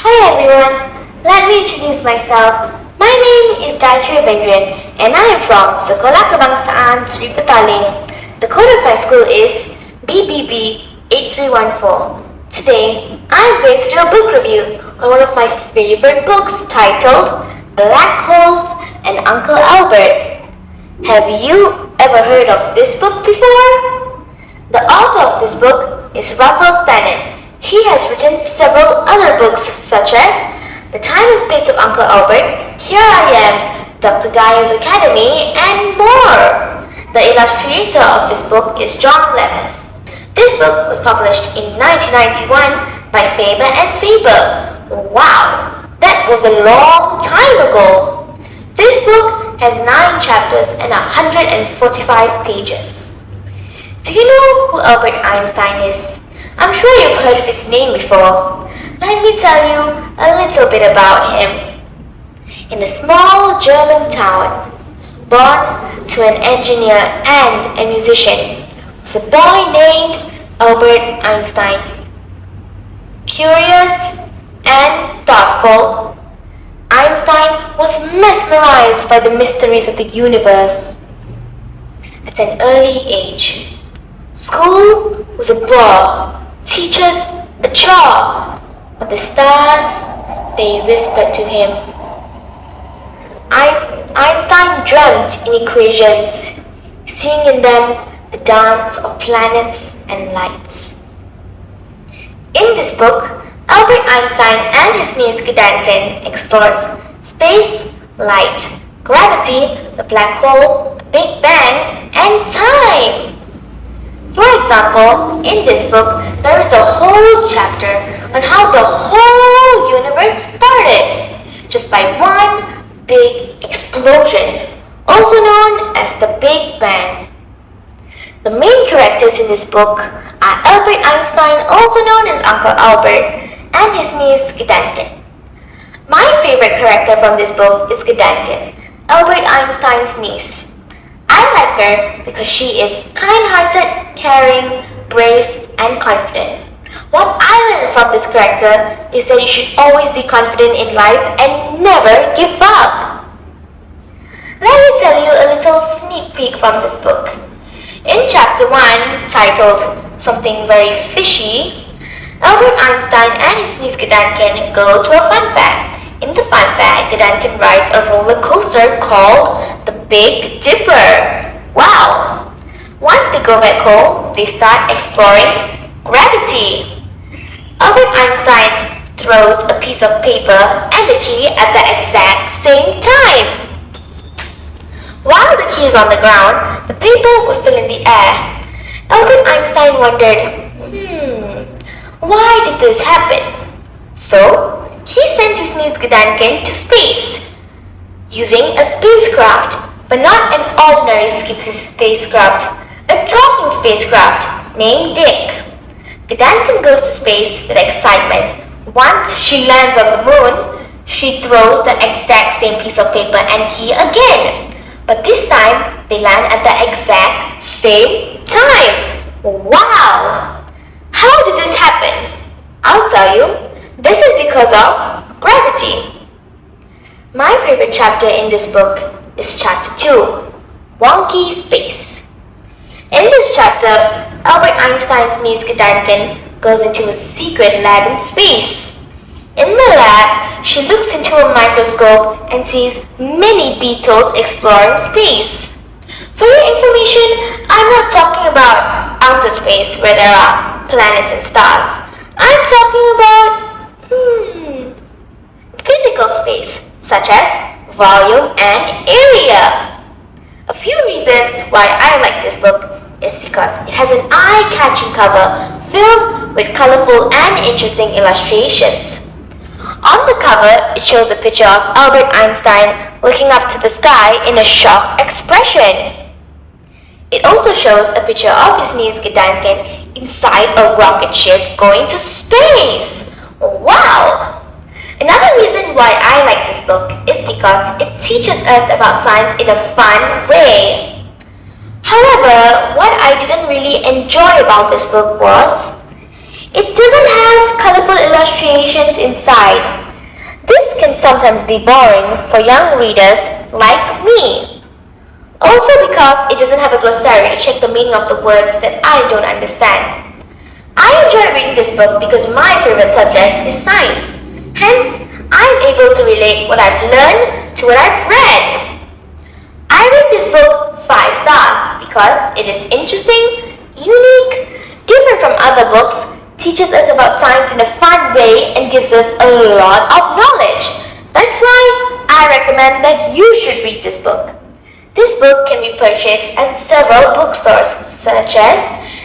Hi everyone, let me introduce myself. My name is GAYATRI and I am from Sekolah Kebangsaan Sri Petaling. The code of my school is BBB 8314. Today, I am going to do a book review on one of my favorite books titled Black Holes and Uncle Elbert. Have you ever heard of this book before? The author of this book is Russell Stannard. He has written several other books such as The Time and Space of Uncle Elbert, Here I Am, Dr. Dyer's Academy, and more. The illustrator of this book is John Levis. This book was published in 1991 by Faber and Faber. Wow, that was a long time ago. This book has 9 chapters and 145 pages. Do you know who Albert Einstein is? I'm sure you've heard of his name before. Let me tell you a little bit about him. In a small German town, born to an engineer and a musician, was a boy named Albert Einstein. Curious and thoughtful, Einstein was mesmerized by the mysteries of the universe. At an early age, school was a bore, teachers a chore, but the stars, they whispered to him. Einstein dreamt in equations, seeing in them the dance of planets and lights. In this book, Albert Einstein and his niece Gedanken explores space, light, gravity, the black hole, the Big Bang, and time. For example, in this book, there is a whole chapter on how the whole universe started, just by one big explosion, also known as the Big Bang. The main characters in this book are Albert Einstein, also known as Uncle Albert, and his niece Gedanken. My favorite character from this book is Gedanken, Albert Einstein's niece. I like her because she is kind-hearted, caring, brave, and confident. What I learned from this character is that you should always be confident in life and never give up. Let me tell you a little sneak peek from this book. In chapter 1, titled Something Very Fishy, Albert Einstein and his niece Gedanken go to a fun fair. In the fun fair, Gedanken rides a roller coaster called the Big Dipper. Wow! Once they go back home, they start exploring gravity. Albert Einstein throws a piece of paper and the key at the exact same time. While the key is on the ground, the paper was still in the air. Albert Einstein wondered, why did this happen? So, he sent his niece Gedanken to space using a spacecraft, but not an ordinary spacecraft, a talking spacecraft named Dick. Gedanken goes to space with excitement. Once she lands on the moon, she throws the exact same piece of paper and key again. But this time, they land at the exact same time. Wow! How did this happen? I'll tell you. This is because of gravity. My favorite chapter in this book is chapter 2, Wonky Space. In this chapter, Albert Einstein's niece Gedanken goes into a secret lab in space. In the lab, she looks into a microscope and sees many beetles exploring space. For your information, I'm not talking about outer space where there are planets and stars. I'm talking about physical space, such as volume and area. A few reasons why I like this book is because it has an eye-catching cover filled with colorful and interesting illustrations. On the cover, it shows a picture of Albert Einstein looking up to the sky in a shocked expression. It also shows a picture of his niece Gedanken inside a rocket ship going to space. Wow! Another reason why I like this book is because it teaches us about science in a fun way. However, what I didn't really enjoy about this book was it doesn't have colorful beautiful illustrations inside. This can sometimes be boring for young readers like me. Also because it doesn't have a glossary to check the meaning of the words that I don't understand. I enjoy reading this book because my favorite subject is science. Hence, I'm able to relate what I've learned to what I've read. I rate this book 5 stars because it is interesting, unique, different from other books, teaches us about science in a fun way, and gives us a lot of knowledge. That's why I recommend that you should read this book. This book can be purchased at several bookstores such as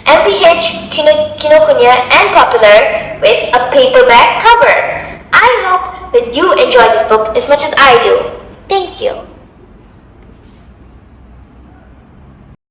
MPH, Kinokuniya and Popular with a paperback cover. I hope that you enjoy this book as much as I do. Thank you.